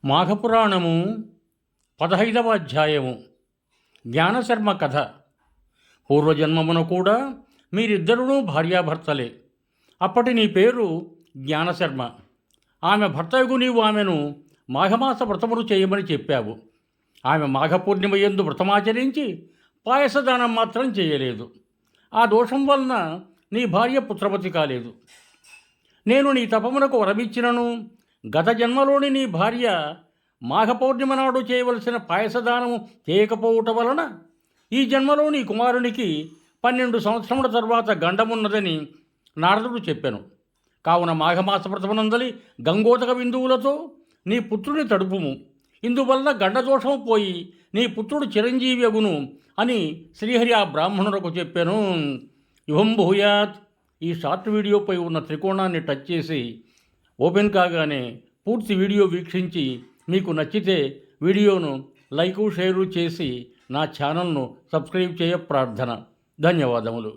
మాఘపురాణము 15వ అధ్యాయము. జ్ఞానశర్మ కథ. పూర్వజన్మమున కూడా మీరిద్దరునూ భార్యాభర్తలే. అప్పటి నీ పేరు జ్ఞానశర్మ. ఆమె భర్తయగు నీవు ఆమెను మాఘమాస వ్రతమును చేయమని చెప్పావు. ఆమె మాఘపూర్ణిమ యందు వ్రతమాచరించి పాయసదానం మాత్రం చేయలేదు. ఆ దోషం వలన నీ భార్య పుత్రవతి కాలేదు. నేను నీ తపమునకు వరమిచ్చినను గత జన్మలోని నీ భార్య మాఘపౌర్ణిమ నాడు చేయవలసిన పాయసదానము చేయకపోవటం వలన ఈ జన్మలో నీ కుమారునికి 12 సంవత్సరముల తర్వాత గండమున్నదని నారదుడు చెప్పెను. కావున మాఘమాస వ్రతమునందలి గంగోదక బిందువులతో నీ పుత్రుని తడుపుము. ఇందువల్ల గండదోషము పోయి నీ పుత్రుడు చిరంజీవి అగును అని శ్రీహరి ఆ బ్రాహ్మణులకు చెప్పాను. యుహం భూయాత్. ఈ షార్ట్ వీడియోపై ఉన్న త్రికోణాన్ని టచ్ చేసి ఓపెన్ కాగానే పూర్తి వీడియో వీక్షించి మీకు నచ్చితే వీడియోను లైకు షేరు చేసి నా ఛానల్ను సబ్స్క్రైబ్ చేయ ప్రార్థన. ధన్యవాదములు.